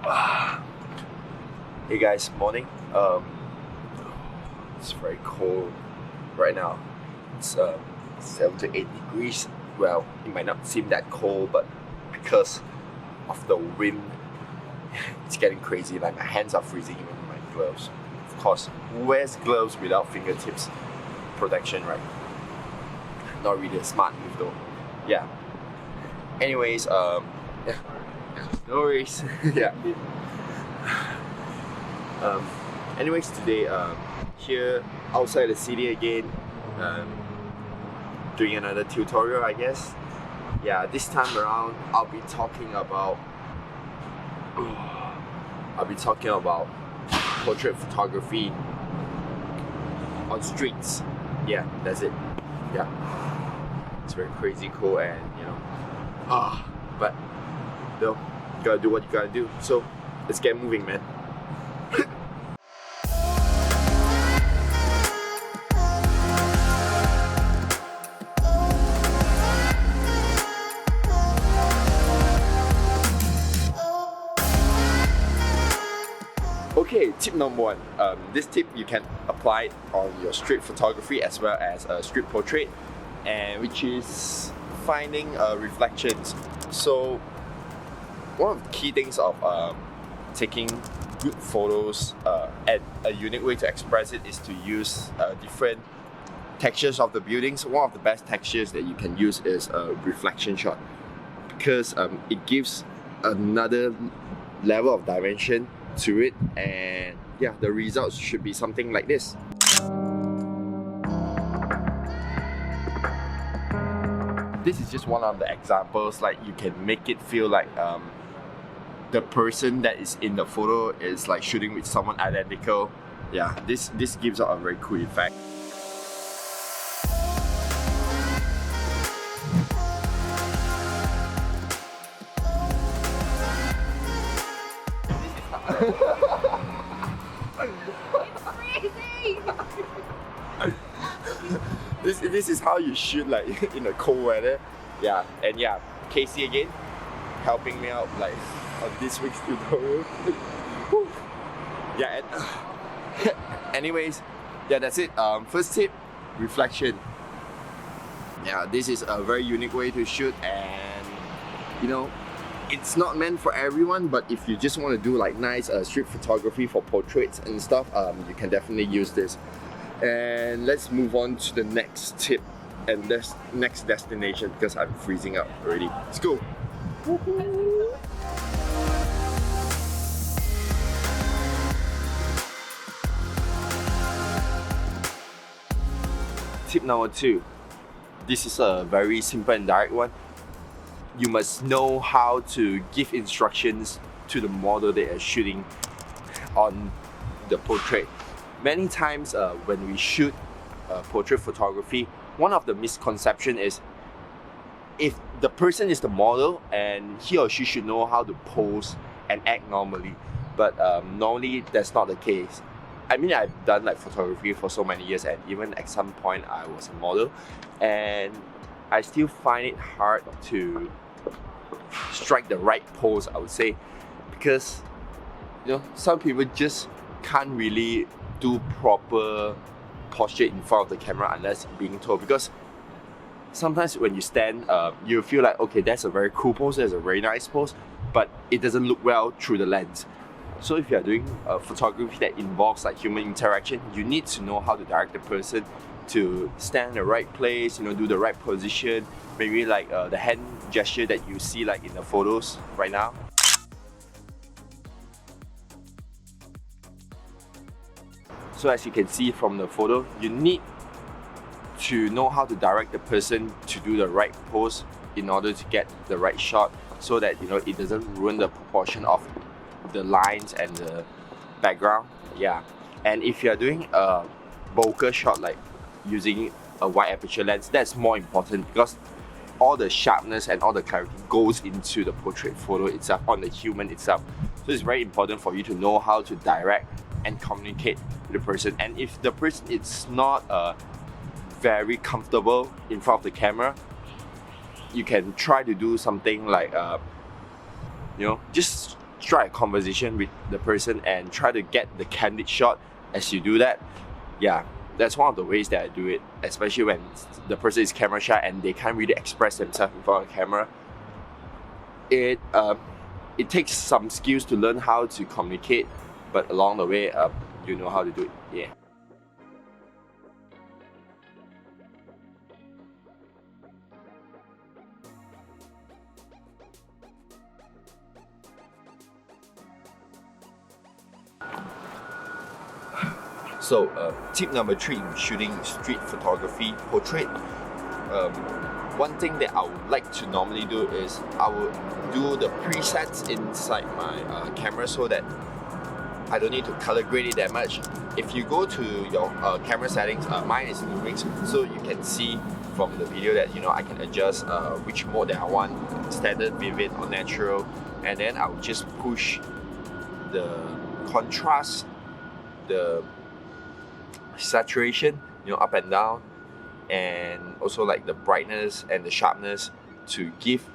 Hey guys, morning. It's very cold right now. It's 7 to 8 degrees. Well, it might not seem that cold, but because of the wind, it's getting crazy. Like my hands are freezing even with my gloves. Of course, who wears gloves without fingertips protection, right? Not really a smart move though. Yeah. Anyways, yeah. No worries. Yeah. Anyways, today here outside the city again, doing another tutorial, I guess. Yeah, this time around I'll be talking about portrait photography on streets. Yeah, that's it. Yeah, it's very crazy cool, and but you gotta do what you gotta do. So let's get moving, man. Okay, tip number one. This tip you can apply it on your street photography as well as street portrait, and which is finding reflections. So one of the key things of taking good photos and a unique way to express it is to use different textures of the buildings. One of the best textures that you can use is a reflection shot, because it gives another level of dimension to it, and yeah, the results should be something like this. This is just one of the examples. Like, you can make it feel like the person that is in the photo is like shooting with someone identical. Yeah, this gives out a very cool effect. This is how you shoot like in the cold weather. Yeah, and yeah, Casey again helping me out like on this week's tutorial. Yeah, and anyways, yeah, that's it. First tip, reflection. Yeah, this is a very unique way to shoot, and it's not meant for everyone, but if you just want to do like nice street photography for portraits and stuff, you can definitely use this. And let's move on to the next tip and this next destination, because I'm freezing up already. Let's go. Tip number two. This is a very simple and direct one. You must know how to give instructions to the model that are shooting on the portrait. Many times when we shoot portrait photography, one of the misconceptions is if the person is the model and he or she should know how to pose and act normally. But normally that's not the case. I mean, I've done like photography for so many years, and even at some point I was a model, and I still find it hard to strike the right pose, I would say, because some people just can't really do proper posture in front of the camera unless being told, because sometimes when you stand, you feel like, okay, that's a very cool pose, that's a very nice pose, but it doesn't look well through the lens. So if you are doing photography that involves like human interaction, you need to know how to direct the person to stand in the right place, do the right position, maybe like the hand gesture that you see like in the photos right now. So as you can see from the photo, you need to know how to direct the person to do the right pose in order to get the right shot, so that it doesn't ruin the proportion of the lines and the background. Yeah, and if you're doing a bokeh shot, like using a wide aperture lens, that's more important, because all the sharpness and all the clarity goes into the portrait photo itself, on the human itself. So it's very important for you to know how to direct and communicate with the person. And if the person is not very comfortable in front of the camera, you can try to do something like just strike a conversation with the person and try to get the candid shot as you do that. Yeah, that's one of the ways that I do it, especially when the person is camera shy and they can't really express themselves in front of the camera. It takes some skills to learn how to communicate, but along the way, you know how to do it. Yeah. So, tip number 3 in shooting street photography, portrait. One thing that I would like to normally do is I would do the presets inside my camera so that I don't need to color grade it that much. If you go to your camera settings, mine is Lumix, so you can see from the video that I can adjust which mode that I want, standard, vivid, or natural, and then I will just push the contrast, the saturation, up and down, and also like the brightness and the sharpness to give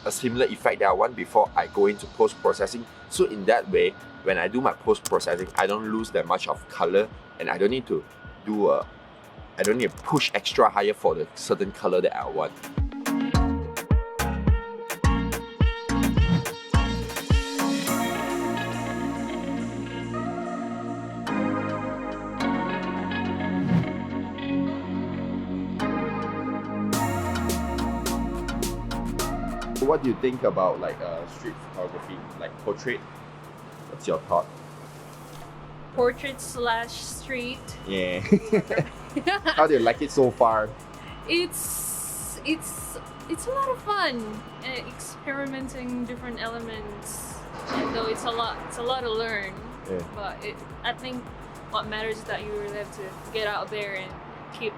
a similar effect that I want before I go into post-processing. So in that way, when I do my post-processing, I don't lose that much of color, and I don't need to push extra higher for the certain color that I want. What do you think about like street photography, like portrait? What's your thought? Portrait / street. Yeah. How do you like it so far? It's a lot of fun, experimenting different elements. And though it's a lot to learn. Yeah. But I think what matters is that you really have to get out there and keep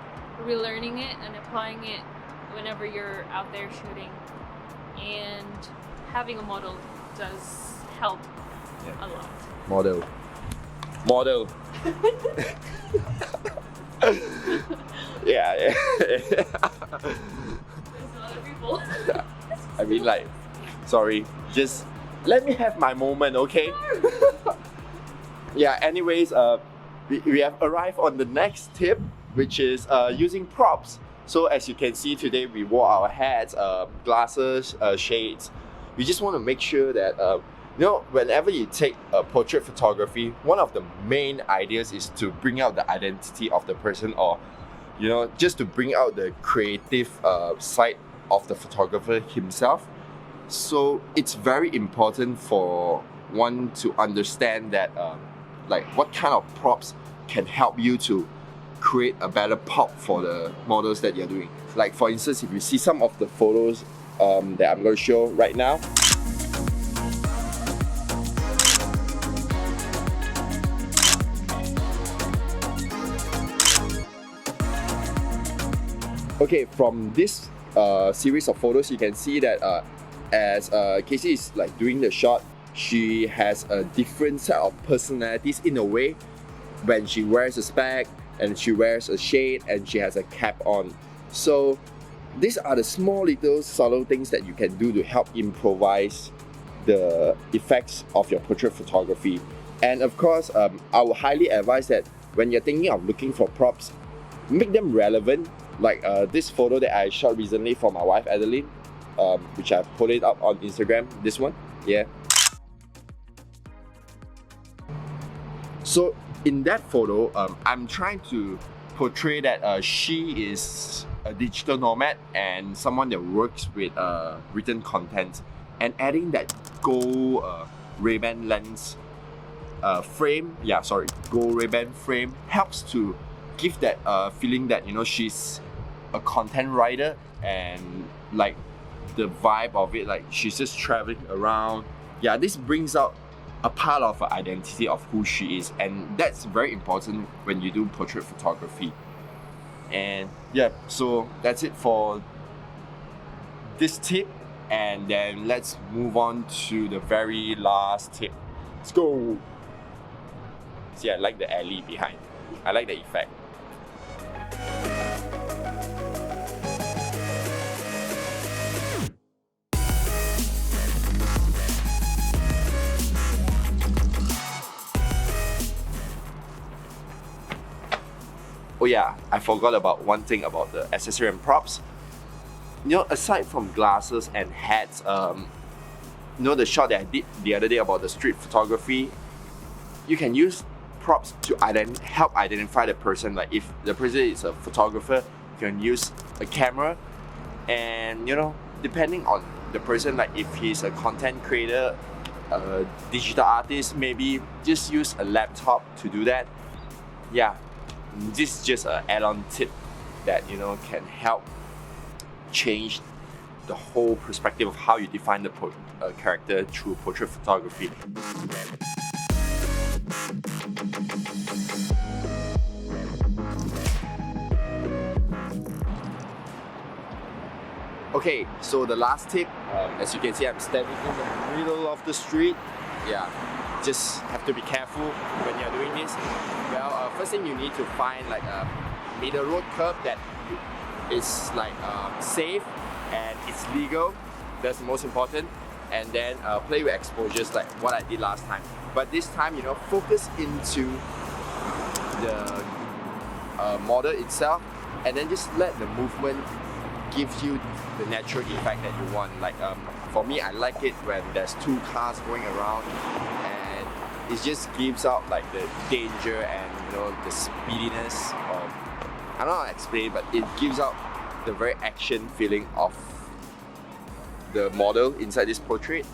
relearning it and applying it whenever you're out there shooting. And having a model does help a lot. Model. yeah. There's other people. I mean, like, sorry, just let me have my moment, okay? Yeah, anyways, we have arrived on the next tip, which is using props. So as you can see today, we wore our hats, glasses, shades. We just want to make sure that whenever you take a portrait photography, one of the main ideas is to bring out the identity of the person, or just to bring out the creative side of the photographer himself. So it's very important for one to understand that like what kind of props can help you to create a better pop for the models that you're doing. Like for instance, if you see some of the photos that I'm going to show right now. Okay, from this series of photos, you can see that as Casey is like doing the shot, she has a different set of personalities in a way when she wears a spec, and she wears a shade, and she has a cap on. So these are the small little subtle things that you can do to help improvise the effects of your portrait photography. And of course, I would highly advise that when you're thinking of looking for props, make them relevant. Like this photo that I shot recently for my wife Adeline, which I put it up on Instagram, this one, yeah. So in that photo, I'm trying to portray that she is a digital nomad and someone that works with written content, and adding that gold Ray-Ban lens frame, gold Ray-Ban frame helps to give that feeling that she's a content writer, and like the vibe of it, like she's just traveling around. Yeah, this brings out a part of her identity of who she is, and that's very important when you do portrait photography. And yeah, so that's it for this tip, and then let's move on to the very last tip. Let's go. See, I like the alley behind. I like the effect. Oh yeah, I forgot about one thing about the accessory and props. You know, aside from glasses and hats, you know the shot that I did the other day about the street photography, you can use props to help identify the person. Like if the person is a photographer, you can use a camera, and you know, depending on the person, like if he's a content creator, a digital artist, maybe just use a laptop to do that. Yeah, this is just an add-on tip that, you know, can help change the whole perspective of how you define the character through portrait photography. Okay, so the last tip, as you can see, I'm standing in the middle of the street. Yeah, just have to be careful when you're doing this. Well, first thing you need to find like a middle road curb that is like safe and it's legal. That's the most important. And then play with exposures like what I did last time. But this time, you know, focus into the model itself, and then just let the movement gives you the natural effect that you want. Like for me, I like it when there's two cars going around, and it just gives out like the danger and, you know, the speediness of, I don't know how to explain, but it gives out the very action feeling of the model inside this portrait.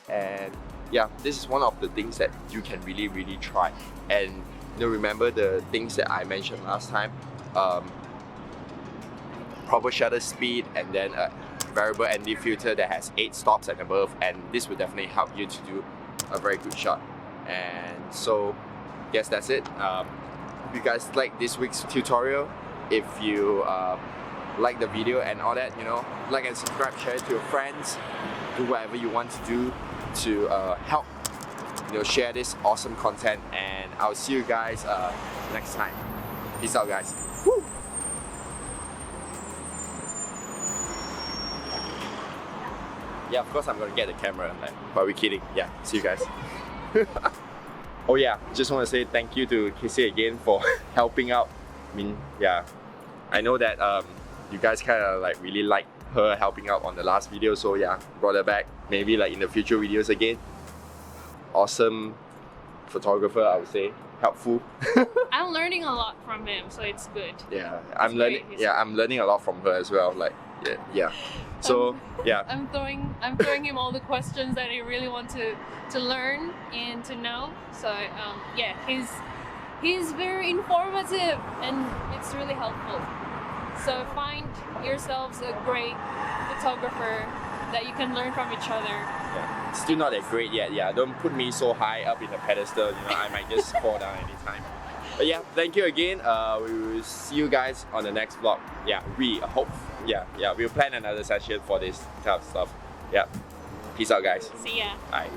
And yeah, this is one of the things that you can really try. And you know, remember the things that I mentioned last time. Proper shutter speed, and then a variable ND filter that has 8 stops and above, and this will definitely help you to do a very good shot. And so yes, that's it. Hope you guys like this week's tutorial. If you like the video and all that, you know, like and subscribe, share it to your friends, do whatever you want to do to help, you know, share this awesome content. And I'll see you guys next time. Peace out, guys. Woo! Yeah, of course I'm gonna get the camera, like, but we're kidding. Yeah, see you guys. Oh yeah, just want to say thank you to Casey again for helping out. I mean, yeah, I know that you guys kind of like really like her helping out on the last video, so yeah, brought her back. Maybe like in the future videos again. Awesome photographer, I would say. Helpful. I'm learning a lot from him, so it's good. Yeah, I'm learning. Yeah, I'm learning a lot from her as well. Like, yeah. So yeah. I'm throwing him all the questions that I really want to learn and to know. So yeah, he's very informative and it's really helpful. So find yourselves a great photographer that you can learn from each other. Yeah. Still not that great yet. Yeah, don't put me so high up in the pedestal. You know, I might just fall down anytime. But yeah, thank you again. We will see you guys on the next vlog. Yeah, we hope. Yeah, we'll plan another session for this type of stuff. Yeah, peace out, guys. See ya. Bye.